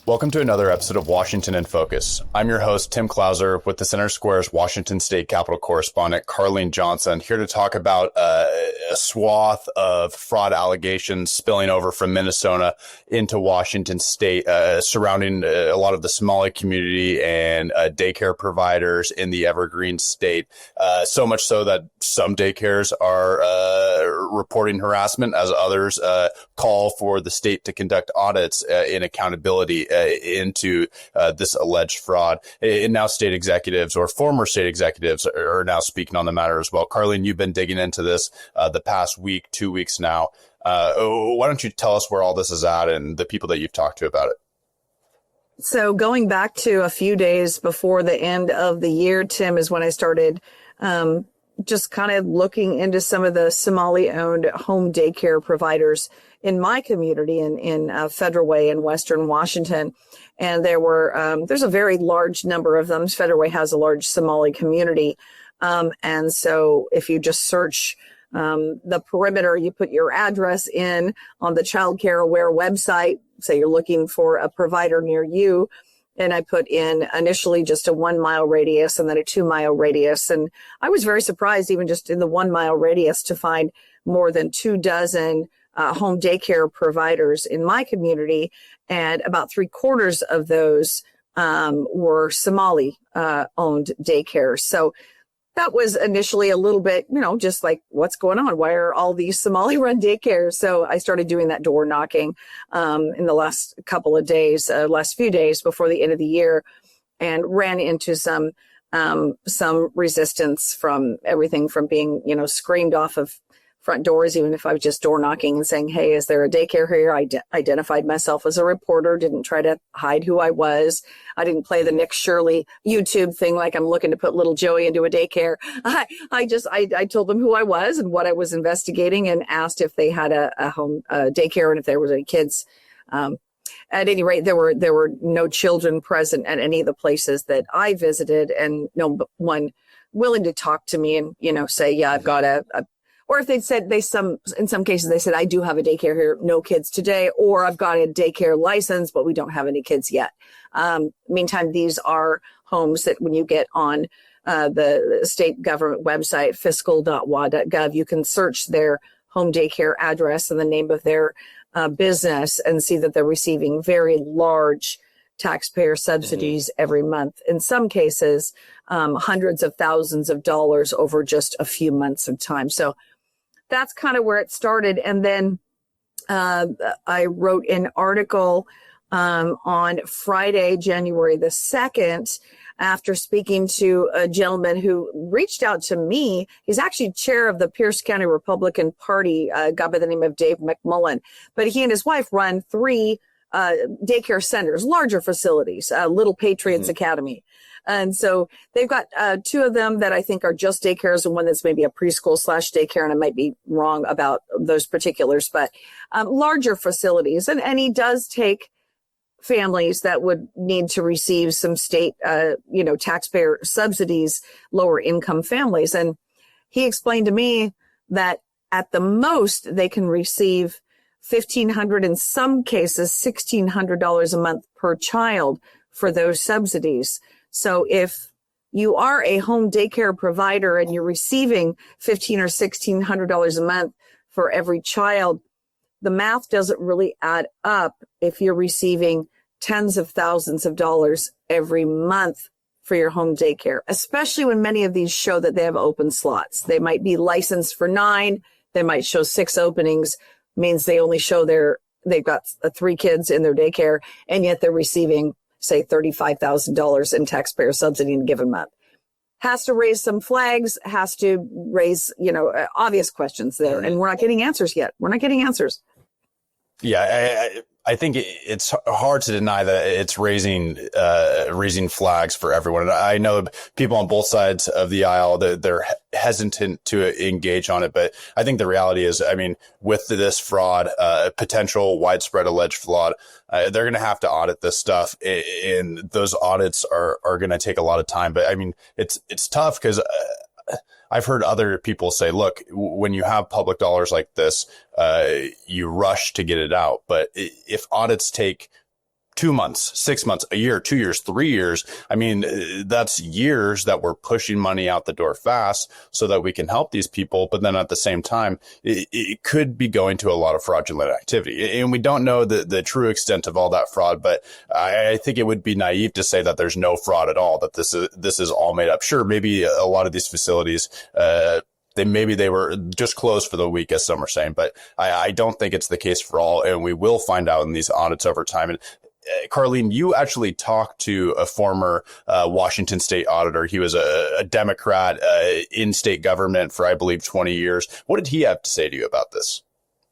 Welcome to another episode of Washington in Focus. I'm your host, Tim Klauser, with the Center Square's Washington State Capitol correspondent, Carlene Johnson, here to talk about a swath of fraud allegations spilling over from Minnesota into Washington State, surrounding a lot of the Somali community and daycare providers in the Evergreen State. So much so that some daycares are reporting harassment, as others call for the state to conduct audits in accountability into this alleged fraud. And now state executives or former state executives are now speaking on the matter as well. Carlene, you've been digging into this the past week, 2 weeks now. Why don't you tell us where all this is at and the people that you've talked to about it? So going back to a few days before the end of the year, Tim, is when I started just kind of looking into some of the Somali-owned home daycare providers in my community in Federal Way in Western Washington. And there's a very large number of them. Federal Way has a large Somali community. And so if you just search the perimeter, you put your address in on the Child Care Aware website, say you're looking for a provider near you. And I put in initially just a 1 mile radius and then a 2 mile radius. And I was very surprised, even just in the 1 mile radius, to find more than 24 home daycare providers in my community. And about 3/4 of those were Somali owned daycares. So that was initially a little bit, just like, what's going on? Why are all these Somali run daycares? So I started doing that door knocking in the last couple of days, last few days before the end of the year, and ran into some resistance from everything from being, screamed off of front doors, even if I was just door knocking and saying, hey, is there a daycare here? I identified myself as a reporter, didn't try to hide who I was. I didn't play the Nick Shirley YouTube thing like I'm looking to put little Joey into a daycare. I told them who I was and what I was investigating, and asked if they had a home daycare and if there was any kids. At any rate, there were no children present at any of the places that I visited, and no one willing to talk to me and, say, yeah, I've got or if they said in some cases, they said, I do have a daycare here, no kids today, or I've got a daycare license, but we don't have any kids yet. Meantime, these are homes that when you get on the state government website, fiscal.wa.gov, you can search their home daycare address and the name of their business and see that they're receiving very large taxpayer subsidies every month. In some cases, hundreds of thousands of dollars over just a few months of time. So that's kind of where it started. And then I wrote an article on Friday, January the 2nd, after speaking to a gentleman who reached out to me. He's actually chair of the Pierce County Republican Party, a guy by the name of Dave McMullen. But he and his wife run 3 daycare centers, larger facilities, Little Patriots Academy. And so they've got 2 of them that I think are just daycares, and one that's maybe a preschool / daycare. And I might be wrong about those particulars, but larger facilities. And he does take families that would need to receive some state, taxpayer subsidies, lower income families. And he explained to me that at the most they can receive $1,500, in some cases $1,600 a month per child for those subsidies. So if you are a home daycare provider and you're receiving $1,500 or $1,600 a month for every child, the math doesn't really add up if you're receiving tens of thousands of dollars every month for your home daycare, especially when many of these show that they have open slots. They might be licensed for 9. They might show 6 openings, means they only show they've got 3 kids in their daycare, and yet they're receiving, say, $35,000 in taxpayer subsidy in a given month. Has to raise some flags, has to raise, obvious questions there. And we're not getting answers yet. We're not getting answers. Yeah, I think it's hard to deny that it's raising flags for everyone. And I know people on both sides of the aisle, they're hesitant to engage on it. But I think the reality is, with this fraud, potential widespread alleged fraud, they're going to have to audit this stuff. And those audits are going to take a lot of time. But it's tough because I've heard other people say, look, when you have public dollars like this, you rush to get it out. But if audits take 2 months, 6 months, a year, 2 years, 3 years. I mean, that's years that we're pushing money out the door fast so that we can help these people. But then at the same time, it could be going to a lot of fraudulent activity. And we don't know the true extent of all that fraud, but I think it would be naive to say that there's no fraud at all, that this is all made up. Sure, maybe a lot of these facilities, they were just closed for the week, as some are saying, but I don't think it's the case for all. And we will find out in these audits over time. And Carlene, you actually talked to a former Washington state auditor. He was a Democrat in state government for, I believe, 20 years. What did he have to say to you about this?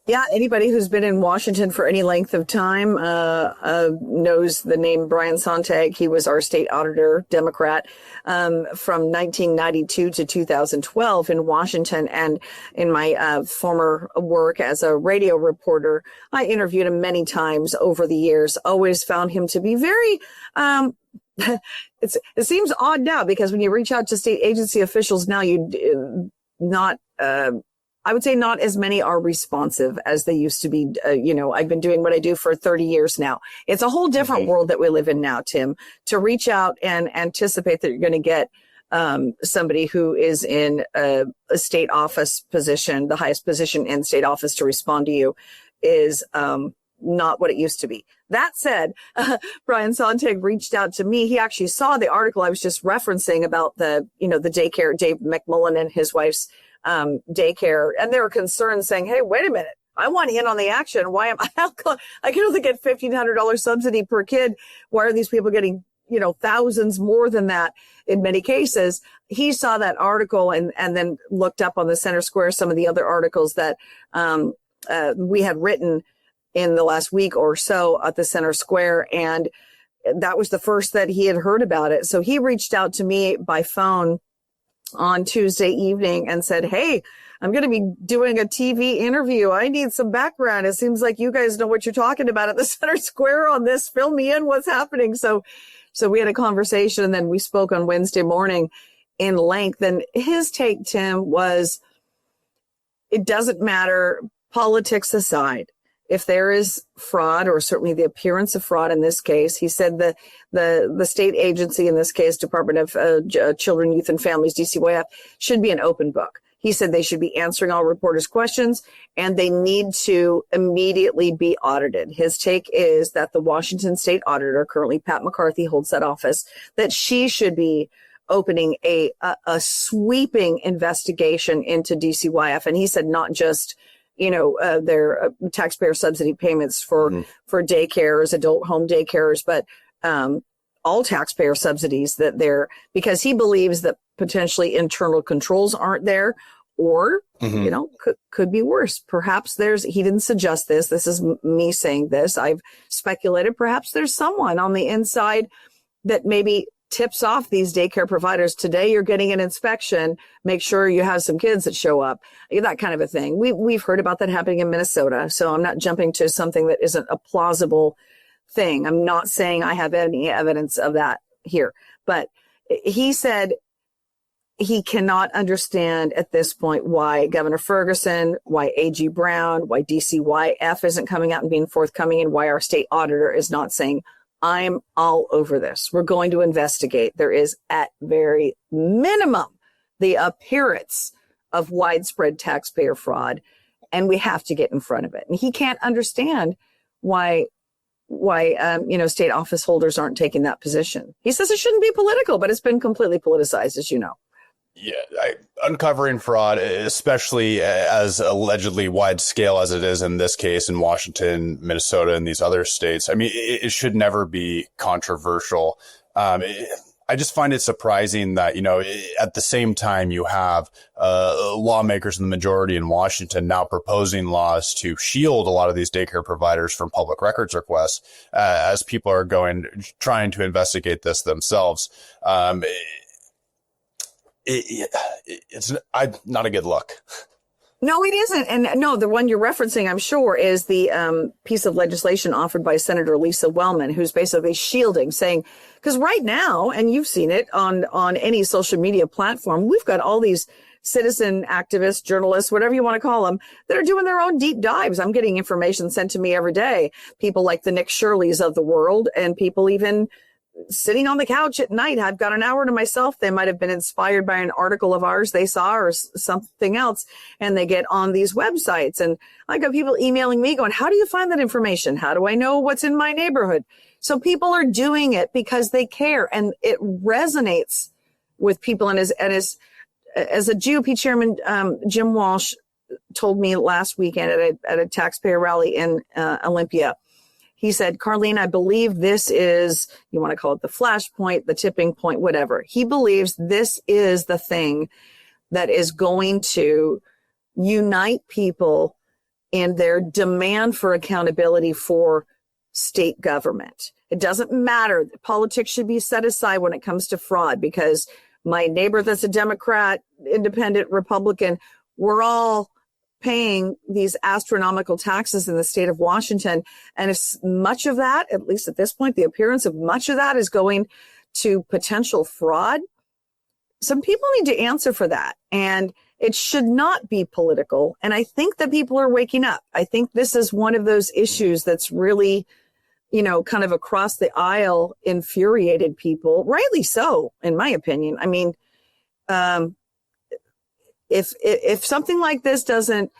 Yeah, anybody who's been in Washington for any length of time knows the name Brian Sontag. He was our state auditor, Democrat, from 1992 to 2012 in Washington. And in my former work as a radio reporter, I interviewed him many times over the years. Always found him to be very it seems odd now, because when you reach out to state agency officials now, I would say not as many are responsive as they used to be. I've been doing what I do for 30 years now. It's a whole different world that we live in now, Tim, to reach out and anticipate that you're going to get somebody who is in a state office position, the highest position in state office, to respond to you is not what it used to be. That said, Brian Sontag reached out to me. He actually saw the article I was just referencing about the daycare, Dave McMullen and his wife's daycare, and there were concerns saying, hey, wait a minute, I want in on the action. Why am I can only get $1,500 subsidy per kid. Why are these people getting, thousands more than that in many cases? He saw that article and then looked up on the Center Square some of the other articles that we had written in the last week or so at the Center Square, and that was the first that he had heard about it. So he reached out to me by phone on Tuesday evening and said, hey, I'm going to be doing a TV interview. I need some background. It seems like you guys know what you're talking about at the Center Square on this. Fill me in. What's happening? So we had a conversation, and then we spoke on Wednesday morning in length. And his take, Tim, was it doesn't matter, politics aside, if there is fraud, or certainly the appearance of fraud in this case. He said the state agency, in this case, Department of Children, Youth and Families, DCYF, should be an open book. He said they should be answering all reporters' questions, and they need to immediately be audited. His take is that the Washington state auditor, currently Pat McCarthy holds that office, that she should be opening a sweeping investigation into DCYF. And he said not just their taxpayer subsidy payments for daycares, adult home daycares, but all taxpayer subsidies because he believes that potentially internal controls aren't there, or, could be worse. Perhaps he didn't suggest this. This is me saying this. I've speculated perhaps there's someone on the inside that maybe tips off these daycare providers. Today, you're getting an inspection. Make sure you have some kids that show up, that kind of a thing. We've heard about that happening in Minnesota. So I'm not jumping to something that isn't a plausible thing. I'm not saying I have any evidence of that here, but he said he cannot understand at this point why Governor Ferguson, why AG Brown, why DCYF isn't coming out and being forthcoming, and why our state auditor is not saying, I'm all over this. We're going to investigate. There is, at very minimum, the appearance of widespread taxpayer fraud, and we have to get in front of it. And he can't understand why state office holders aren't taking that position. He says it shouldn't be political, but it's been completely politicized, as you know. Yeah, uncovering fraud, especially as allegedly wide scale as it is in this case in Washington, Minnesota, and these other states. I mean, it should never be controversial. I just find it surprising that, at the same time you have lawmakers in the majority in Washington now proposing laws to shield a lot of these daycare providers from public records requests as people are trying to investigate this themselves. It's not a good look. No, it isn't. And no, the one you're referencing, I'm sure, is the piece of legislation offered by Senator Lisa Wellman, who's basically shielding, saying, because right now, and you've seen it on any social media platform, we've got all these citizen activists, journalists, whatever you want to call them, that are doing their own deep dives. I'm getting information sent to me every day. People like the Nick Shirleys of the world, and people even sitting on the couch at night. I've got an hour to myself. They might have been inspired by an article of ours they saw or something else, and they get on these websites. And I got people emailing me going, how do you find that information? How do I know what's in my neighborhood? So people are doing it because they care, and it resonates with people. And as a GOP chairman, Jim Walsh told me last weekend at a taxpayer rally in Olympia, he said, Carlene, I believe this is, you want to call it the flashpoint, the tipping point, whatever. He believes this is the thing that is going to unite people in their demand for accountability for state government. It doesn't matter. Politics should be set aside when it comes to fraud, because my neighbor that's a Democrat, independent, Republican, we're all paying these astronomical taxes in the state of Washington. And if much of that, at least at this point, the appearance of much of that is going to potential fraud, some people need to answer for that. And it should not be political. And I think that people are waking up. I think this is one of those issues that's really, kind of across the aisle infuriated people, rightly so, in my opinion. I mean, if something like this doesn't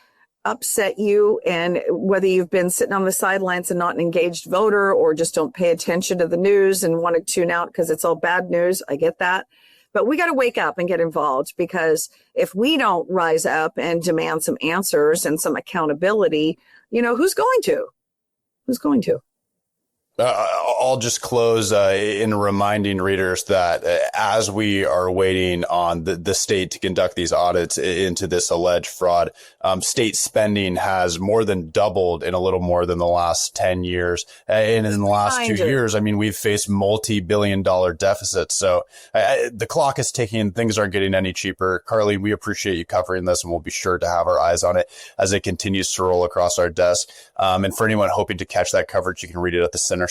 upset you, and whether you've been sitting on the sidelines and not an engaged voter, or just don't pay attention to the news and want to tune out because it's all bad news, I get that. But we got to wake up and get involved, because if we don't rise up and demand some answers and some accountability, who's going to? Who's going to? I'll just close in reminding readers that as we are waiting on the state to conduct these audits into this alleged fraud, state spending has more than doubled in a little more than the last 10 years. And in the last 2 years, I mean, we've faced multi-billion-dollar deficits. So the clock is ticking and things aren't getting any cheaper. Carly, we appreciate you covering this, and we'll be sure to have our eyes on it as it continues to roll across our desk. And for anyone hoping to catch that coverage, you can read it at thecentersquare.com.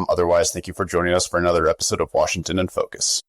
Otherwise, thank you for joining us for another episode of Washington in Focus.